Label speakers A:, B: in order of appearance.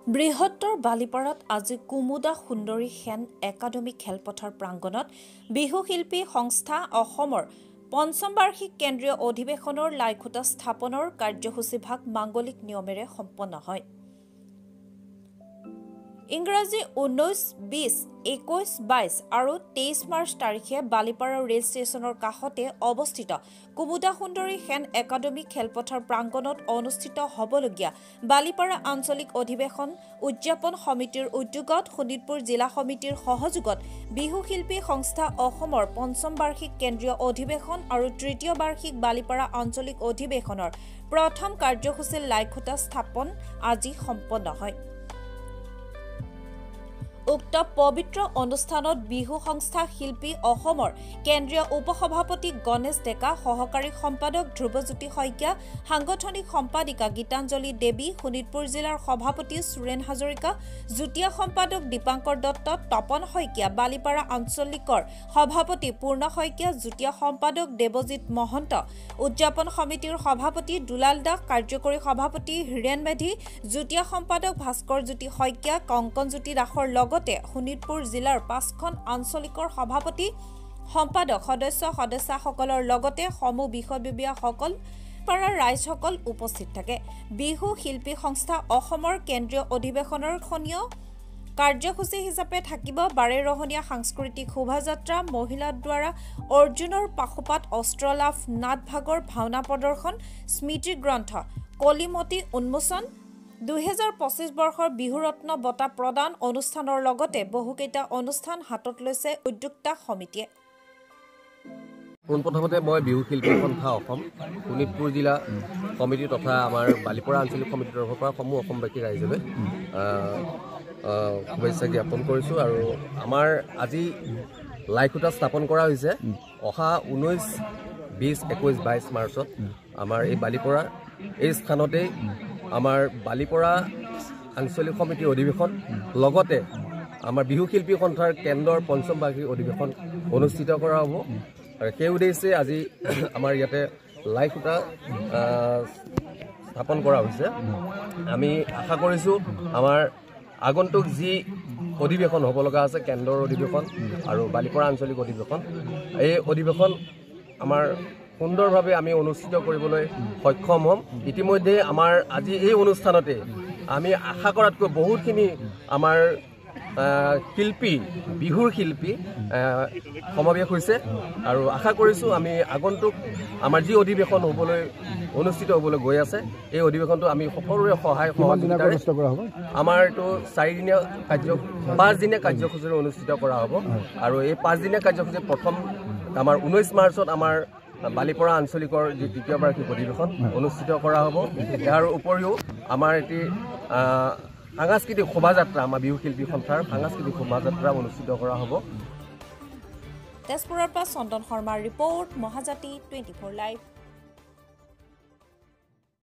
A: বৃহত্তৰ বালিপাৰাত আজি কুমুদা সুন্দৰী সেন একাডেমী খেলপথাৰ প্ৰাংগণত বিহু শিল্পী সংস্থা অসমৰ পঞ্চম বাৰ্ষিক কেন্দ্ৰীয় অধিৱেশনৰ লাইখুটা স্থাপনৰ কাৰ্যসূচীভাগ মাংগলিক নিয়মেৰে সম্পন্ন হয়। ইংৰাজী 19, 20, 21, 22 আৰু 23 মাৰ্চ তাৰিখে বালিপাৰা ৰেল ষ্টেচনৰ কাষতে অৱস্থিত কুমুদা সুন্দৰী সেন একাডেমী খেলপথাৰ প্ৰাংগণত অনুষ্ঠিত হ'বলগীয়া বালিপাৰা আঞ্চলিক অধিৱেশন উদযাপন সমিতিৰ উদ্যোগত শোণিতপুৰ জিলা সমিতিৰ সহযোগত বিহু শিল্পী সংস্থা অসমৰ পঞ্চম বাৰ্ষিক কেন্দ্ৰীয় অধিৱেশন আৰু তৃতীয় বাৰ্ষিক বালিপাৰা আঞ্চলিক অধিৱেশনৰ প্ৰথম কাৰ্যসূচীৰ লাইখুটা স্থাপন আজি সম্পন্ন হয়। উক্ত পবিত্ৰ অনুষ্ঠানত বিহু সংস্থা শিল্পী অসমৰ কেন্দ্ৰীয় উপসভাপতি গণেশ ডেকা, সহকাৰী সম্পাদক ধ্ৰুৱজ্যোতি শইকীয়া, সাংগঠনিক সম্পাদিকা গীতাঞ্জলি দেৱী, শোণিতপুৰ জিলাৰ সভাপতি সুৰেণ হাজৰিকা, যুটীয়া সম্পাদক দীপাংকৰ দত্ত, তপন শইকীয়া, বালিপাৰা আঞ্চলিকৰ সভাপতি পূৰ্ণ শইকীয়া, যুটীয়া সম্পাদক দেৱজিৎ মহন্ত, উদযাপন সমিতিৰ সভাপতি দুলাল দাস, কাৰ্যকৰী সভাপতি হীৰেণ মেধি, যুটীয়া সম্পাদক ভাস্কৰ জ্যোতি শইকীয়া, কংকন জ্যোতি দাসৰ লগতে শোণিতপুৰ জিলাৰ 5খন আঞ্চলিকৰ সভাপতি সম্পাদক সদস্যসকলৰ লগতে সমূহ বিষয়ববীয়াসকল পাৰাৰ ৰাইজসকল উপস্থিত থাকে। বিহু শিল্পী সংস্থা অসমৰ কেন্দ্ৰীয় অধিৱেশনৰ খনীয় কাৰ্যসূচী হিচাপে থাকিব বাৰেৰহণীয়া সাংস্কৃতিক শোভাযাত্ৰা, মহিলাৰ দ্বাৰা অৰ্জুনৰ পাশুপাত অস্ত্ৰলাভ, নাটভাগৰ ভাওনা প্ৰদৰ্শন, স্মৃতি গ্ৰন্থ কলিমতী উন্মোচন, 2025 বৰ্ষৰ বিহুৰত্ন বঁটা প্ৰদান অনুষ্ঠানৰ লগতে বহুকেইটা অনুষ্ঠান হাতত লৈছে উদ্যোক্তা সমিতিয়ে।
B: পোনপ্ৰথমতে মই বিহু শিল্পী সংস্থা অসম শোণিতপুৰ জিলা সমিতি তথা আমাৰ বালিপাৰা আঞ্চলিক সমিতিৰ তৰফৰ পৰা সমূহ অসমবাসী ৰাইজলৈ শুভেচ্ছা জ্ঞাপন কৰিছোঁ। আৰু আমাৰ আজি লাইখুটা স্থাপন কৰা হৈছে অহা 19, 20, 21, 22 মাৰ্চত আমাৰ এই বালিপাৰা এই স্থানতেই আমাৰ বালিপাৰা আঞ্চলিক সমিতিৰ অধিৱেশন লগতে আমাৰ বিহু শিল্পী সন্থাৰ কেন্দ্ৰৰ পঞ্চম বাৰ্ষিক অধিৱেশন অনুষ্ঠিত কৰা হ'ব। আৰু সেই উদ্দেশ্যে আজি আমাৰ ইয়াতে লাইখুটা স্থাপন কৰা হৈছে। আমি আশা কৰিছোঁ আমাৰ আগন্তুক যি অধিৱেশন হ'ব লগা আছে কেন্দ্ৰৰ অধিৱেশন আৰু বালিপাৰা আঞ্চলিক অধিৱেশন, এই অধিৱেশন আমাৰ সুন্দৰভাৱে আমি অনুষ্ঠিত কৰিবলৈ সক্ষম হ'ম। ইতিমধ্যে আমাৰ আজি এই অনুষ্ঠানতে আমি আশা কৰাতকৈ বহুতখিনি আমাৰ শিল্পী বিহুৰ শিল্পী সমাৱেশ হৈছে আৰু আশা কৰিছোঁ আমি আগন্তুক আমাৰ যি অধিৱেশন অনুষ্ঠিত হ'বলৈ গৈ আছে এই অধিৱেশনটো আমি সকলোৰে সহায় সহযোগিতাৰে আমাৰ এইটো 5 দিনীয়া কাৰ্যসূচীৰে অনুষ্ঠিত কৰা হ'ব। আৰু এই 5 দিনীয়া কাৰ্যসূচী প্ৰথম আমাৰ 19 মাৰ্চত আমাৰ বালিপাৰা আঞ্চলিকৰ যি দ্বিতীয় বাৰ্ষিক অধিৱেশন অনুষ্ঠিত কৰা হ'ব। ইয়াৰ উপৰিও আমাৰ এটি সাংস্কৃতিক শোভাযাত্ৰা, আমাৰ বিহু শিল্পী সন্থাৰ সাংস্কৃতিক শোভাযাত্ৰা অনুষ্ঠিত কৰা হ'ব।
A: তেজপুৰৰ পৰা চন্দন শৰ্মাৰ ৰিপৰ্ট, মহাজাতি 24 লাইভ।